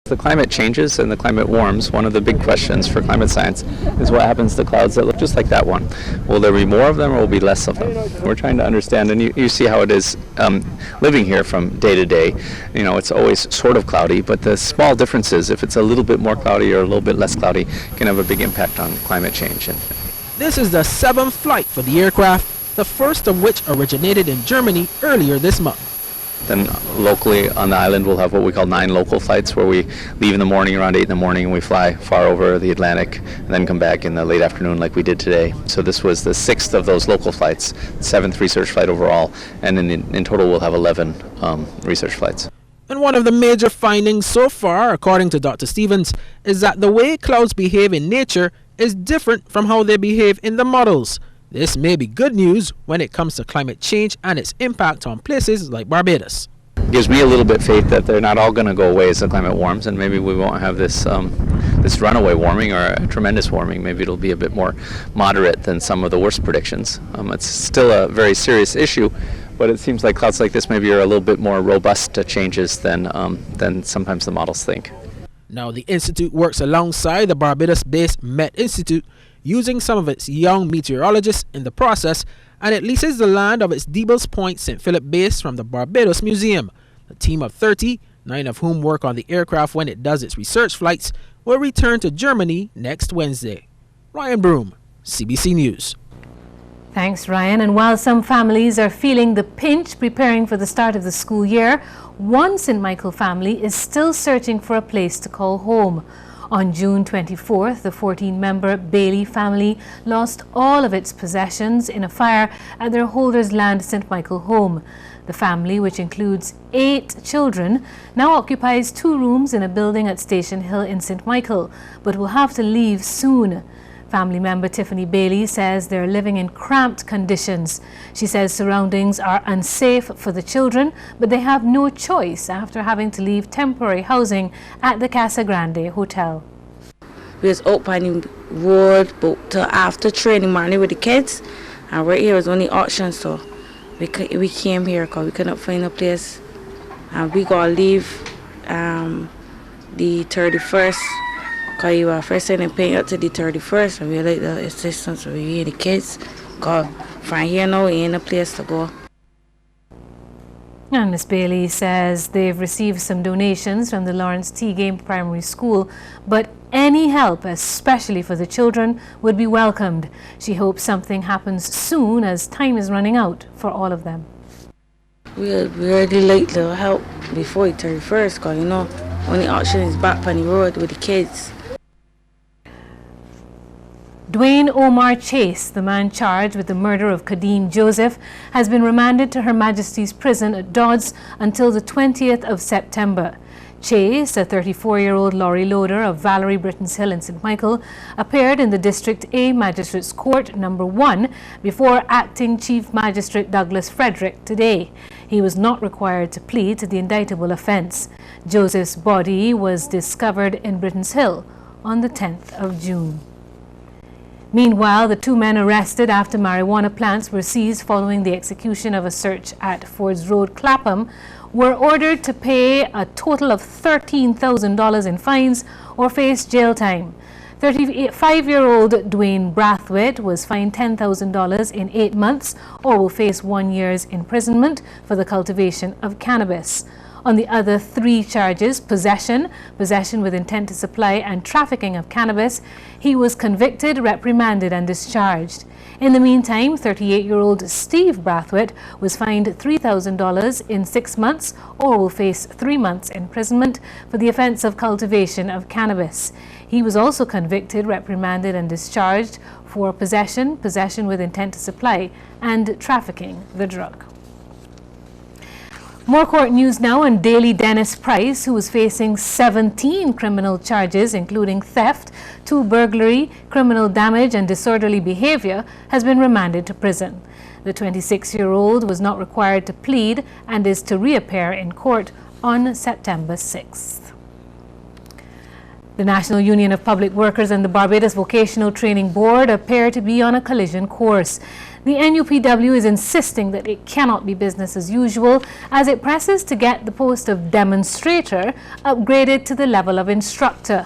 The climate changes and the climate warms. One of the big questions for climate science is what happens to clouds that look just like that one. Will there be more of them or will be less of them? We're trying to understand, and you see how it is living here from day to day. You know, it's always sort of cloudy, but the small differences, if it's a little bit more cloudy or a little bit less cloudy, can have a big impact on climate change. This is the 7th flight for the aircraft, the first of which originated in Germany earlier this month. Then locally on the island we'll have what we call 9 local flights, where we leave in the morning around 8 in the morning and we fly far over the Atlantic and then come back in the late afternoon like we did today. So this was the 6th of those local flights, 7th research flight overall, and in total we'll have 11 research flights. And one of the major findings so far, according to Dr. Stevens, is that the way clouds behave in nature is different from how they behave in the models. This may be good news when it comes to climate change and its impact on places like Barbados. Gives me a little bit faith that they're not all going to go away as the climate warms, and maybe we won't have this this runaway warming or a tremendous warming. Maybe it'll be a bit more moderate than some of the worst predictions. It's still a very serious issue, but it seems like clouds like this maybe are a little bit more robust to changes than sometimes the models think. Now, the Institute works alongside the Barbados-based Met Institute, using some of its young meteorologists in the process, and it leases the land of its Deebles Point St. Philip base from the Barbados Museum. A team of 30, 9 of whom work on the aircraft when it does its research flights, will return to Germany next Wednesday. Ryan Broom, CBC News. Thanks, Ryan. And while some families are feeling the pinch preparing for the start of the school year, one St. Michael family is still searching for a place to call home. On June 24th, the 14-member Bailey family lost all of its possessions in a fire at their Holders Land St. Michael home. The family, which includes 8 children, now occupies 2 rooms in a building at Station Hill in St. Michael, but will have to leave soon. Family member Tiffany Bailey says they're living in cramped conditions. She says surroundings are unsafe for the children, but they have no choice after having to leave temporary housing at the Casa Grande Hotel. We was out on the road but till after training morning with the kids, and right here was only option, so we came here because we couldn't find a place, and we gotta leave the 31st. Because you were first sending paying up to the 31st, and we like the assistance for you the kids. Because from here now, we ain't a place to go. And Ms. Bailey says they've received some donations from the Lawrence T. Game Primary School, but any help, especially for the children, would be welcomed. She hopes something happens soon as time is running out for all of them. We already like the help before the 31st, because, you know, only option is back on the road with the kids. Dwayne Omar Chase, the man charged with the murder of Kadeem Joseph, has been remanded to Her Majesty's Prison at Dodds until the 20th of September. Chase, a 34-year-old lorry loader of Valerie Britton's Hill in St. Michael, appeared in the District A Magistrates Court No. 1 before Acting Chief Magistrate Douglas Frederick today. He was not required to plead to the indictable offence. Joseph's body was discovered in Britton's Hill on the 10th of June. Meanwhile, the 2 men arrested after marijuana plants were seized following the execution of a search at Fords Road, Clapham, were ordered to pay a total of $13,000 in fines or face jail time. 35-year-old Dwayne Brathwaite was fined $10,000 in 8 months or will face 1 year's imprisonment for the cultivation of cannabis. On the other 3 charges, possession with intent to supply, and trafficking of cannabis, he was convicted, reprimanded and discharged. In the meantime, 38-year-old Steve Brathwaite was fined $3,000 in 6 months or will face 3 months imprisonment for the offence of cultivation of cannabis. He was also convicted, reprimanded and discharged for possession with intent to supply, and trafficking the drug. More court news now on Daly Dennis Price, who is facing 17 criminal charges, including theft, 2 burglary, criminal damage and disorderly behavior, has been remanded to prison. The 26-year-old was not required to plead and is to reappear in court on September 6th. The National Union of Public Workers and the Barbados Vocational Training Board appear to be on a collision course. The NUPW is insisting that it cannot be business as usual as it presses to get the post of demonstrator upgraded to the level of instructor.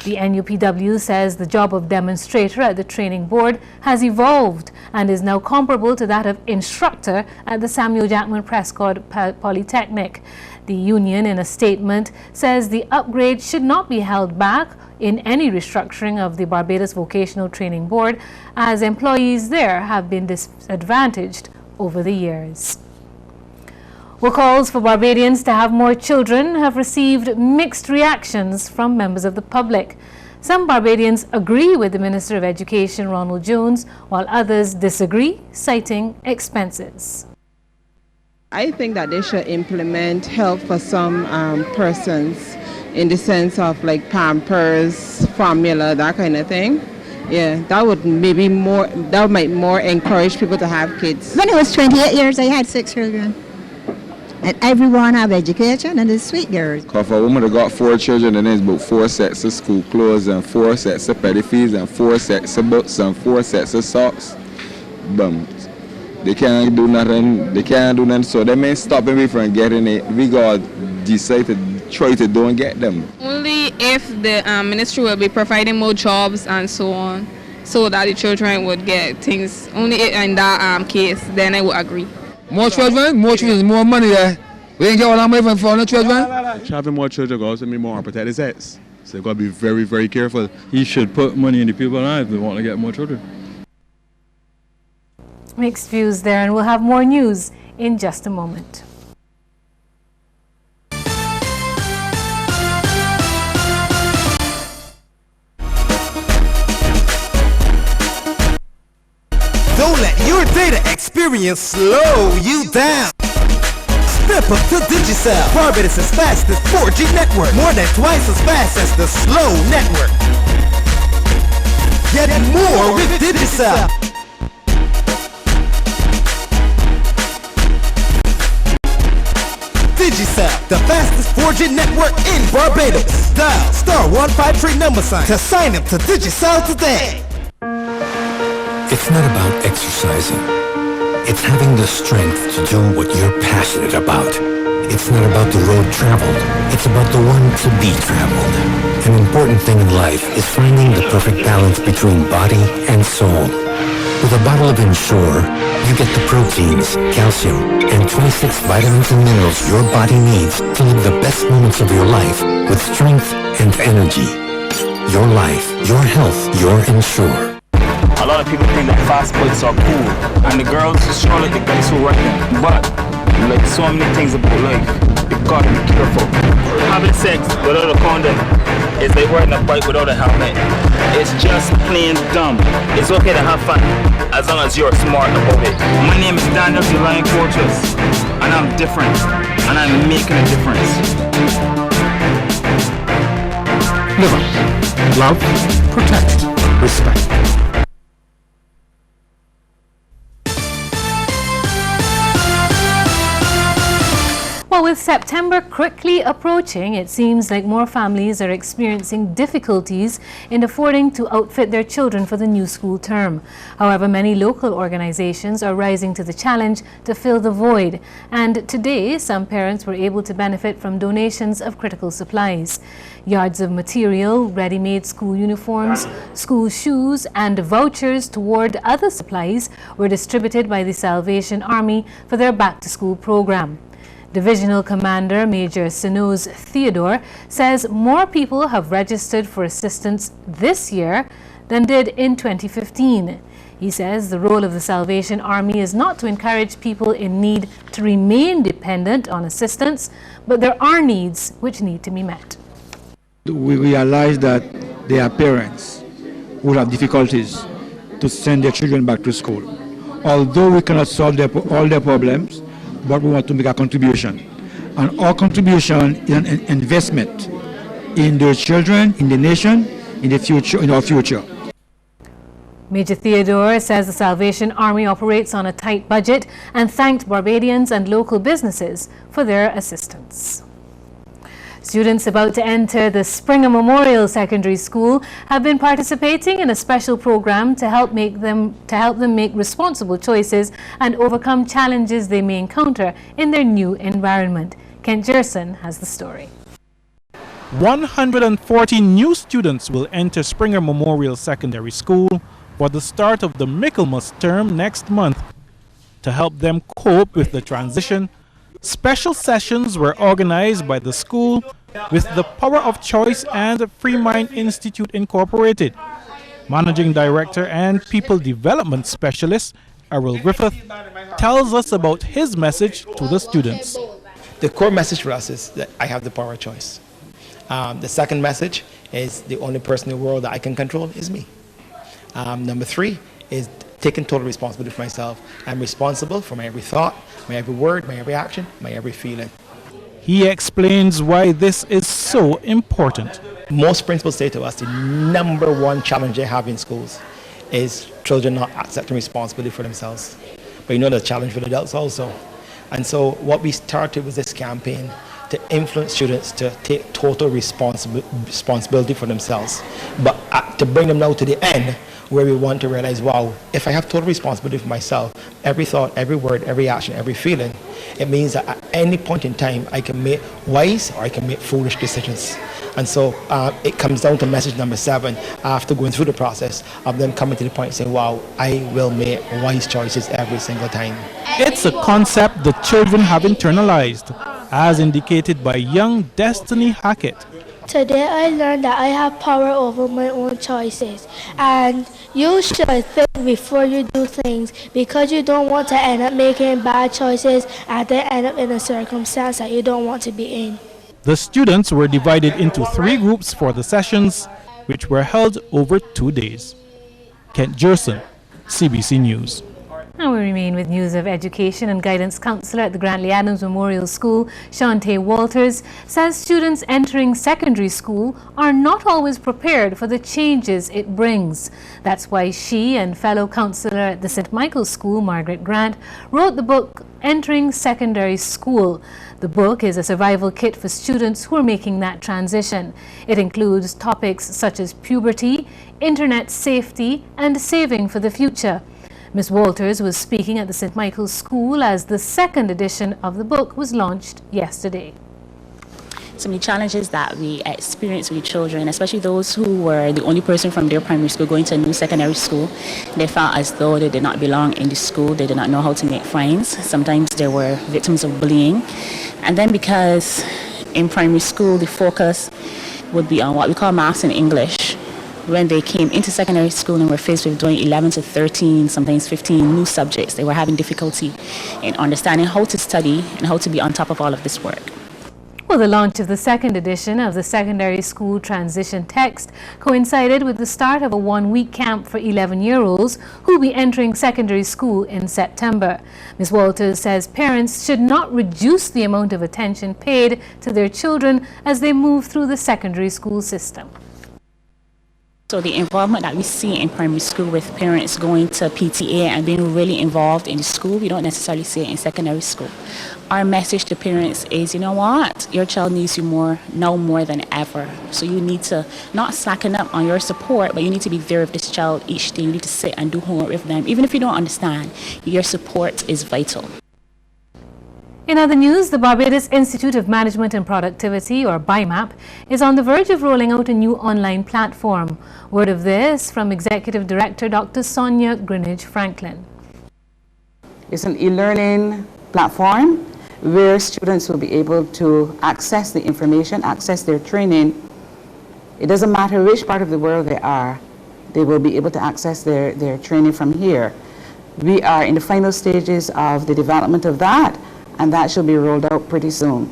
The NUPW says the job of demonstrator at the training board has evolved and is now comparable to that of instructor at the Samuel Jackman Prescott Polytechnic. The union, in a statement, says the upgrade should not be held back in any restructuring of the Barbados Vocational Training Board, as employees there have been disadvantaged over the years. Well, calls for Barbadians to have more children have received mixed reactions from members of the public. Some Barbadians agree with the Minister of Education, Ronald Jones, while others disagree, citing expenses. I think that they should implement help for some persons in the sense of like Pampers, formula, that kind of thing. Yeah, that would might more encourage people to have kids. When I was 28 years, I had 6 children. And everyone have education and it's sweet girls. Because for a woman that got 4 children, then there's about 4 sets of school clothes and 4 sets of petticoats and 4 sets of books and 4 sets of socks. Boom. They can't do nothing, so they may stop me from getting it. We got decide to try to don't get them. Only if the ministry will be providing more jobs and so on, so that the children would get things. Only in that case, then I would agree. More children, more money there. We ain't get all that money for the children. Having more children also mean more unprotected sex. So you got to be very, very careful. He should put money in the people's lives if they want to get more children. Mixed views there, and we'll have more news in just a moment. Don't let your data experience slow you down. Step up to Digicel, Barbados' fastest 4G network, more than twice as fast as the slow network. Get more with Digicel. Digicel, the fastest 4G network in Barbados. Dial *153 to sign up to Digicel today. It's not about exercising. It's having the strength to do what you're passionate about. It's not about the road traveled. It's about the one to be traveled. An important thing in life is finding the perfect balance between body and soul. With a bottle of Ensure, you get the proteins, calcium, and 26 vitamins and minerals your body needs to live the best moments of your life with strength and energy. Your life, your health, your Ensure. A lot of people think that fast bikes are cool, and the girls show like the guys who work them. But like so many things about life, you gotta be careful. Having sex without a condom is like riding a bike without a helmet. It's just plain dumb. It's okay to have fun as long as you're smart about it. My name is Daniel the Lion Fortress, and I'm different, and I'm making a difference. Live up, love, protect, respect. Well, with September quickly approaching, it seems like more families are experiencing difficulties in affording to outfit their children for the new school term. However, many local organizations are rising to the challenge to fill the void. And today, some parents were able to benefit from donations of critical supplies. Yards of material, ready-made school uniforms, school shoes, and vouchers toward other supplies were distributed by the Salvation Army for their back-to-school program. Divisional Commander Major Sinos Theodore says more people have registered for assistance this year than did in 2015. He says the role of the Salvation Army is not to encourage people in need to remain dependent on assistance, but there are needs which need to be met. We realize that there are parents who have difficulties to send their children back to school. Although we cannot solve all their problems, but we want to make a contribution. And our contribution is an investment in their children, in the nation, in the future, in our future. Major Theodore says the Salvation Army operates on a tight budget and thanked Barbadians and local businesses for their assistance. Students about to enter the Springer Memorial Secondary School have been participating in a special program to help them make responsible choices and overcome challenges they may encounter in their new environment. Kent Jerson has the story. 140 new students will enter Springer Memorial Secondary School for the start of the Michaelmas term next month. To help them cope with the transition, special sessions were organized by the school with the Power of Choice and Free Mind Institute Incorporated. Managing Director and People Development Specialist Errol Griffith tells us about his message to the students. The core message for us is that I have the power of choice. The second message is the only person in the world that I can control is me. Number 3 is taking total responsibility for myself. I'm responsible for my every thought, my every word, my every action, my every feeling. He explains why this is so important. Most principals say to us the number 1 challenge they have in schools is children not accepting responsibility for themselves. But you know the challenge for adults also. And so what we started was this campaign to influence students to take total responsibility for themselves. But to bring them now to the end where we want to realize, wow, if I have total responsibility for myself, every thought, every word, every action, every feeling, it means that at any point in time I can make wise or I can make foolish decisions. And so it comes down to message number 7 after going through the process of them coming to the point saying, wow, I will make wise choices every single time. It's a concept the children have internalized, as indicated by young Destiny Hackett. Today I learned that I have power over my own choices, and you should think before you do things, because you don't want to end up making bad choices and then end up in a circumstance that you don't want to be in. The students were divided into 3 groups for the sessions, which were held over 2 days. Kent Jerson, CBC News. Now we remain with news of education, and guidance counselor at the Grantley Adams Memorial School, Shante Walters, says students entering secondary school are not always prepared for the changes it brings. That's why she and fellow counselor at the St. Michael's School, Margaret Grant, wrote the book Entering Secondary School. The book is a survival kit for students who are making that transition. It includes topics such as puberty, internet safety, and saving for the future. Ms. Walters was speaking at the St. Michael's School as the 2nd edition of the book was launched yesterday. So many challenges that we experience with children, especially those who were the only person from their primary school going to a new secondary school. They felt as though they did not belong in the school. They did not know how to make friends. Sometimes they were victims of bullying. And then because in primary school the focus would be on what we call maths and English, when they came into secondary school and were faced with doing 11 to 13, sometimes 15 new subjects, they were having difficulty in understanding how to study and how to be on top of all of this work. Well, the launch of the 2nd edition of the Secondary School Transition Text coincided with the start of a 1-week camp for 11-year-olds who will be entering secondary school in September. Ms. Walters says parents should not reduce the amount of attention paid to their children as they move through the secondary school system. So the involvement that we see in primary school with parents going to PTA and being really involved in the school, we don't necessarily see it in secondary school. Our message to parents is, you know what, your child needs you now more than ever. So you need to not slacken up on your support, but you need to be there with this child each day. You need to sit and do homework with them. Even if you don't understand, your support is vital. In other news, the Barbados Institute of Management and Productivity, or BIMAP, is on the verge of rolling out a new online platform. Word of this from Executive Director Dr. Sonia Greenidge-Franklin. It's an e-learning platform where students will be able to access the information, access their training. It doesn't matter which part of the world they are, they will be able to access their training from here. We are in the final stages of the development of that, and that should be rolled out pretty soon.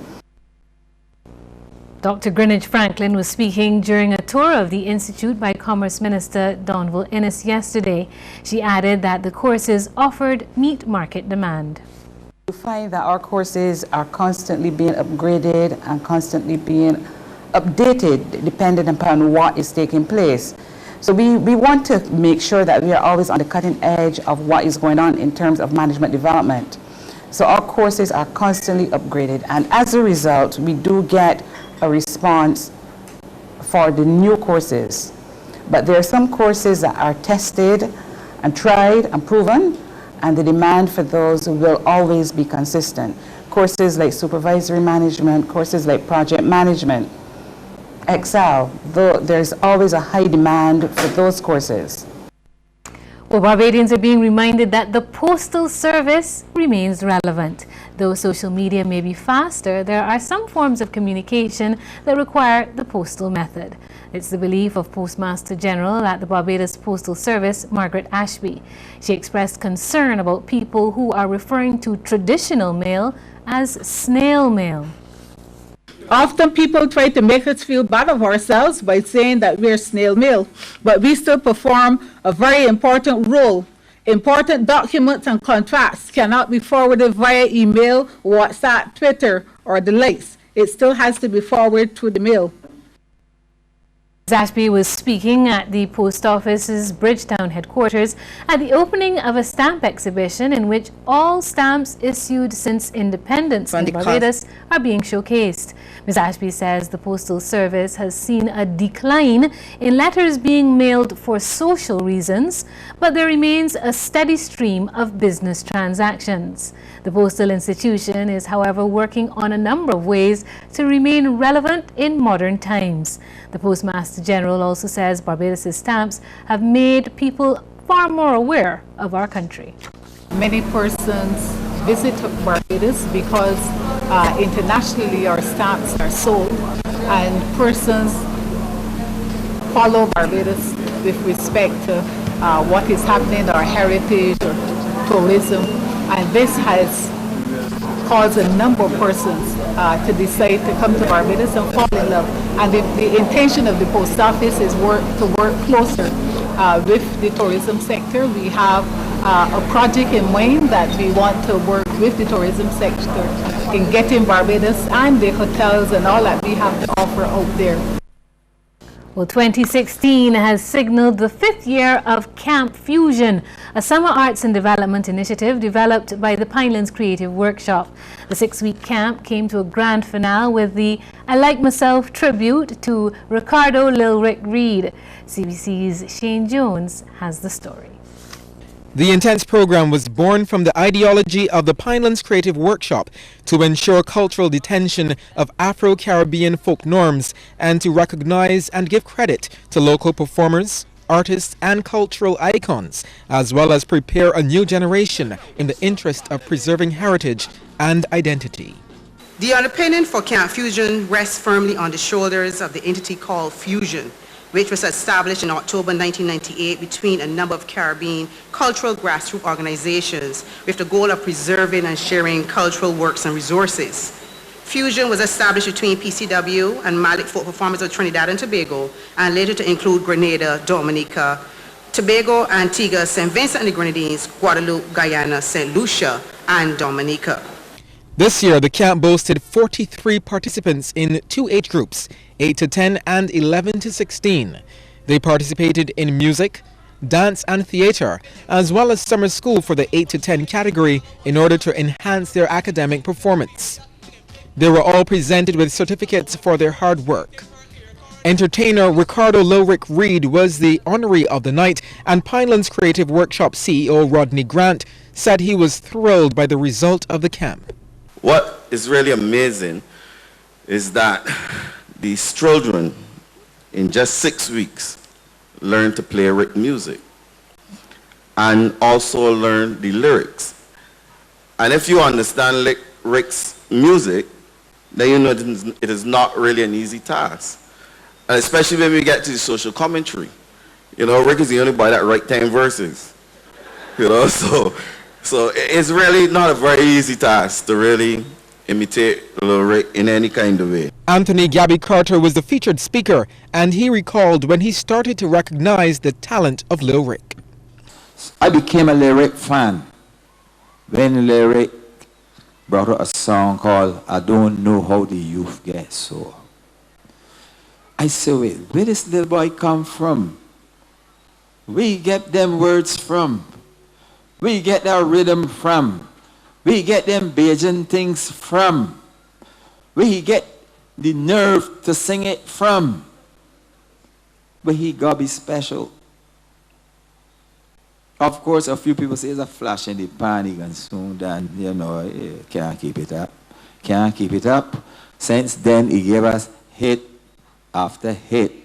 Dr. Greenidge-Franklin was speaking during a tour of the Institute by Commerce Minister Donville Innes yesterday. She added that the courses offered meet market demand. We find that our courses are constantly being upgraded and constantly being updated depending upon what is taking place. So we want to make sure that we are always on the cutting edge of what is going on in terms of management development. So our courses are constantly upgraded, and as a result, we do get a response for the new courses. But there are some courses that are tested and tried and proven, and the demand for those will always be consistent. Courses like supervisory management, courses like project management, Excel, there's always a high demand for those courses. Well, Barbadians are being reminded that the Postal Service remains relevant. Though social media may be faster, there are some forms of communication that require the postal method. It's the belief of Postmaster General at the Barbados Postal Service, Margaret Ashby. She expressed concern about people who are referring to traditional mail as snail mail. Often people try to make us feel bad of ourselves by saying that we're snail mail, but we still perform a very important role. Important documents and contracts cannot be forwarded via email, WhatsApp, Twitter, or the likes. It still has to be forwarded through the mail. Ashby was speaking at the Post Office's Bridgetown headquarters at the opening of a stamp exhibition in which all stamps issued since independence in Barbados are being showcased. Ms. Ashby says the Postal Service has seen a decline in letters being mailed for social reasons, but there remains a steady stream of business transactions. The postal institution is, however, working on a number of ways to remain relevant in modern times. The Postmaster General also says Barbados' stamps have made people far more aware of our country. Many persons visit Barbados because internationally our stamps are sold, and persons follow Barbados with respect to what is happening, our heritage or tourism, and this has caused a number of persons to decide to come to Barbados and fall in love. And the intention of the post office is to work closer with the tourism sector. We have a project in mind that we want to work with the tourism sector in getting Barbados and the hotels and all that we have to offer out there. Well, 2016 has signaled the 5th year of Camp Fusion, a summer arts and development initiative developed by the Pinelands Creative Workshop. The 6-week camp came to a grand finale with the I Like Myself tribute to Ricardo Lil Rick Reed. CBC's Shane Jones has the story. The intense program was born from the ideology of the Pinelands Creative Workshop to ensure cultural detention of Afro-Caribbean folk norms and to recognize and give credit to local performers, artists and cultural icons, as well as prepare a new generation in the interest of preserving heritage and identity. The underpinning for Camp Fusion rests firmly on the shoulders of the entity called Fusion, which was established in October 1998 between a number of Caribbean cultural grassroots organizations with the goal of preserving and sharing cultural works and resources. Fusion was established between PCW and Malic folk performers of Trinidad and Tobago, and later to include Grenada, Dominica, Tobago, Antigua, St. Vincent and the Grenadines, Guadeloupe, Guyana, St. Lucia, and Dominica. This year, the camp boasted 43 participants in 2 age groups, 8 to 10 and 11 to 16. They participated in music, dance and theater, as well as summer school for the 8 to 10 category in order to enhance their academic performance. They were all presented with certificates for their hard work. Entertainer Ricardo Lil Rick Reed was the honoree of the night, and Pinelands Creative Workshop CEO Rodney Grant said he was thrilled by the result of the camp. What is really amazing is that these children in just 6 weeks learned to play Rick music and also learn the lyrics. And if you understand Rick's music, then you know it is not really an easy task. And especially when we get to the social commentary. You know, Rick is the only boy that writes 10 verses. You know, so it's really not a very easy task to really imitate Lil Rick in any kind of way. Anthony Gabby Carter was the featured speaker, and he recalled when he started to recognize the talent of Lil Rick. I became a Lil Rick fan when Lil Rick brought out a song called I Don't Know How the Youth Get So. I said, wait, where this little boy come from? Where he get them words from? Where you get that rhythm from? Where you get them Bajan things from? Where you get the nerve to sing it from. But he got to be special. Of course, a few people say it's a flash in the pan, he can soon done, you know, can't keep it up. Can't keep it up. Since then, he gave us hit after hit